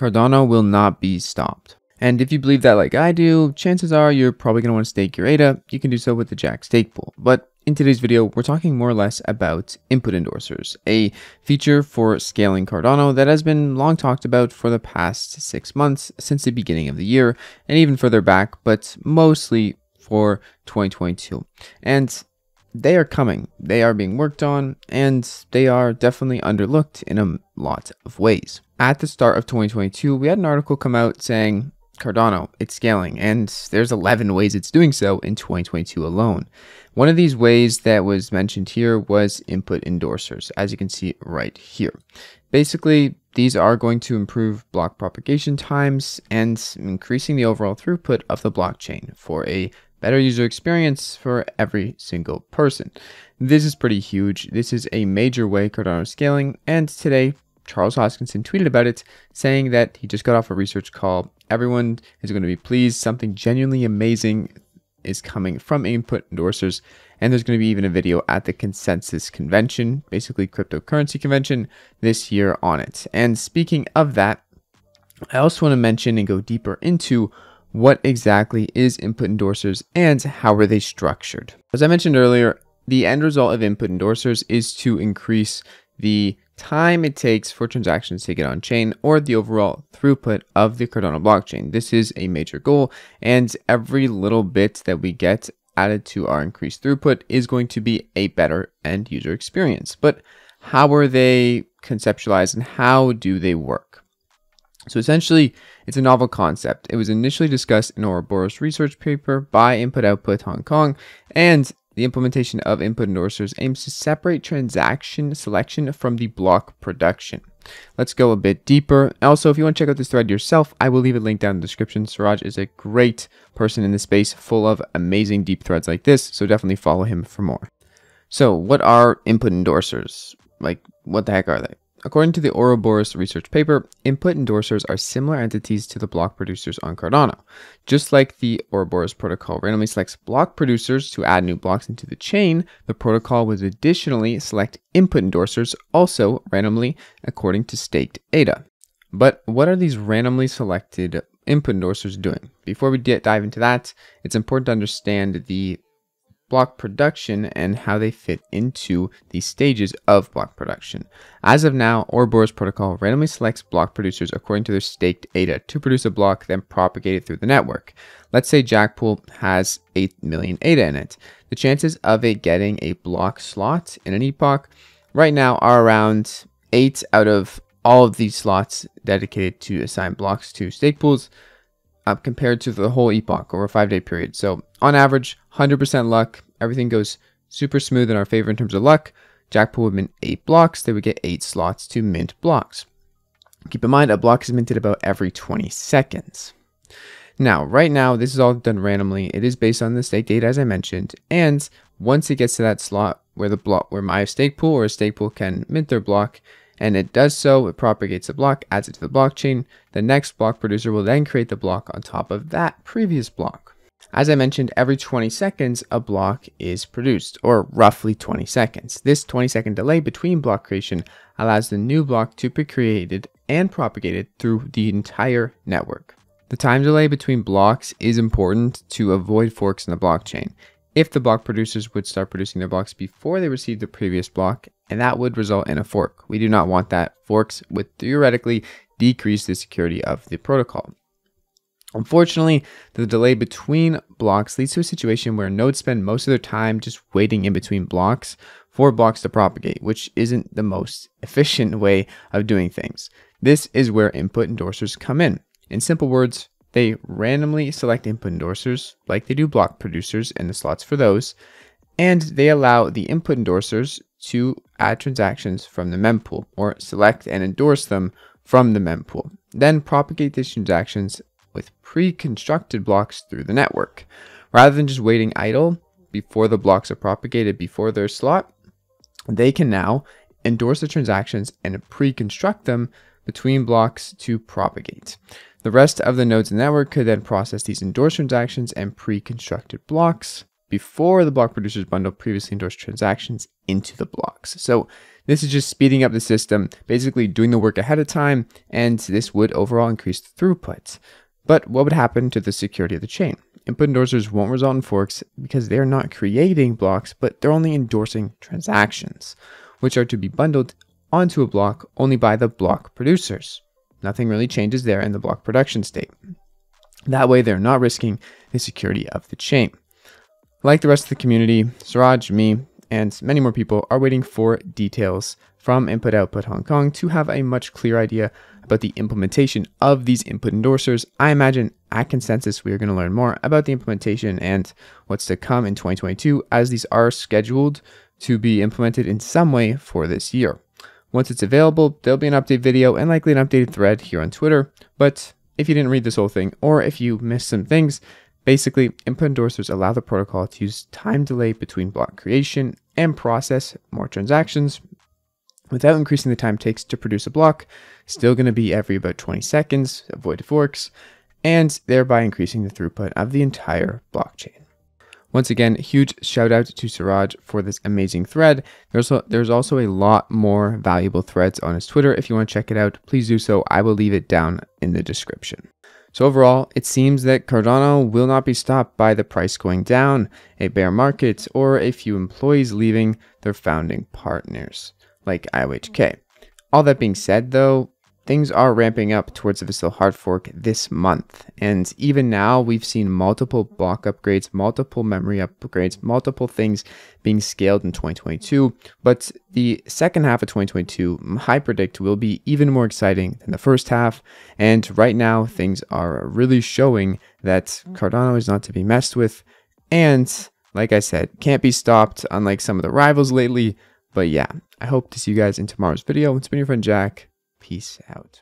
Cardano will not be stopped. And if you believe that like I do, chances are you're probably going to want to stake your ADA. You can do so with the Jack stake pool. But in today's video, we're talking more or less about input endorsers, a feature for scaling Cardano that has been long talked about for the past 6 months since the beginning of the year and even further back, but mostly for 2022. And they are coming, they are being worked on, and they are definitely underlooked in a lot of ways. At the start of 2022, we had an article come out saying, Cardano, it's scaling, and there's 11 ways it's doing so in 2022 alone. One of these ways that was mentioned here was input endorsers, as you can see right here. Basically, these are going to improve block propagation times and increasing the overall throughput of the blockchain for a better user experience for every single person. This is pretty huge. This is a major way Cardano is scaling, and today Charles Hoskinson tweeted about it, saying that he just got off a research call. Everyone is going to be pleased. Something genuinely amazing is coming from input endorsers, and there's going to be even a video at the consensus convention, basically cryptocurrency convention, this year on it. And speaking of that, I also want to mention and go deeper into what exactly is input endorsers and how are they structured. As I mentioned earlier, the end result of input endorsers is to increase the time it takes for transactions to get on chain, or the overall throughput of the Cardano blockchain. This is a major goal, and every little bit that we get added to our increased throughput is going to be a better end user experience. But how are they conceptualized and how do they work? So essentially, it's a novel concept. It was initially discussed in Ouroboros research paper by Input Output Hong Kong, and the implementation of input endorsers aims to separate transaction selection from the block production. Let's go a bit deeper. Also, if you want to check out this thread yourself, I will leave a link down in the description. Suraj is a great person in the space, full of amazing deep threads like this, so definitely follow him for more. So what are input endorsers? Like, what the heck are they? According to the Ouroboros research paper, input endorsers are similar entities to the block producers on Cardano. Just like the Ouroboros protocol randomly selects block producers to add new blocks into the chain, the protocol would additionally select input endorsers also randomly according to staked ADA. But what are these randomly selected input endorsers doing? Before we dive into that, it's important to understand the block production and how they fit into the stages of block production. As of now, Ouroboros protocol randomly selects block producers according to their staked ADA to produce a block, then propagate it through the network. Let's say Jackpool has 8 million ADA in it. The chances of it getting a block slot in an epoch right now are around 8 out of all of these slots dedicated to assign blocks to stake pools, compared to the whole epoch over a 5-day period. So on average, 100% luck, everything goes super smooth in our favor in terms of luck. Jackpool would mint 8 blocks, they would get 8 slots to mint blocks. Keep in mind, a block is minted about every 20 seconds. Now, right now, this is all done randomly. It is based on the stake data, as I mentioned, and once it gets to that slot where my stake pool or a stake pool can mint their block, and it does so, it propagates a block, adds it to the blockchain. The next block producer will then create the block on top of that previous block. As I mentioned, every 20 seconds, a block is produced, or roughly 20 seconds. This 20-second delay between block creation allows the new block to be created and propagated through the entire network. The time delay between blocks is important to avoid forks in the blockchain. If the block producers would start producing their blocks before they receive the previous block, and that would result in a fork. We do not want that. Forks would theoretically decrease the security of the protocol. Unfortunately, the delay between blocks leads to a situation where nodes spend most of their time just waiting in between blocks for blocks to propagate, which isn't the most efficient way of doing things. This is where input endorsers come in. In simple words, they randomly select input endorsers like they do block producers and the slots for those, and they allow the input endorsers to add transactions from the mempool or select and endorse them from the mempool. Then propagate these transactions with pre-constructed blocks through the network. Rather than just waiting idle before the blocks are propagated before their slot, they can now endorse the transactions and pre-construct them between blocks to propagate. The rest of the nodes in the network could then process these endorsed transactions and pre-constructed blocks before the block producers bundle previously endorsed transactions into the blocks. So This is just speeding up the system, basically doing the work ahead of time, and this would overall increase throughput. But what would happen to the security of the chain? Input endorsers won't result in forks because they're not creating blocks, but they're only endorsing transactions, which are to be bundled onto a block only by the block producers. Nothing really changes there in the block production state. That way, they're not risking the security of the chain. Like the rest of the community, Suraj, me, and many more people are waiting for details from Input Output Hong Kong to have a much clearer idea about the implementation of these input endorsers. I imagine at Consensus we are going to learn more about the implementation and what's to come in 2022, as these are scheduled to be implemented in some way for this year. Once it's available, there'll be an update video and likely an updated thread here on Twitter. But if you didn't read this whole thing, or if you missed some things, basically, input endorsers allow the protocol to use time delay between block creation and process more transactions without increasing the time it takes to produce a block. Still going to be every about 20 seconds, avoid forks, and thereby increasing the throughput of the entire blockchain. Once again, huge shout out to Suraj for this amazing thread. There's also a lot more valuable threads on his Twitter. If you want to check it out, please do so. I will leave it down in the description. So overall, it seems that Cardano will not be stopped by the price going down, a bear market, or a few employees leaving their founding partners, like IOHK. All that being said, though, things are ramping up towards the Vasil hard fork this month. And even now, we've seen multiple block upgrades, multiple memory upgrades, multiple things being scaled in 2022. But the second half of 2022, I predict, will be even more exciting than the first half. And right now, things are really showing that Cardano is not to be messed with. And like I said, can't be stopped, unlike some of the rivals lately. But yeah, I hope to see you guys in tomorrow's video. It's been your friend Jack. Peace out.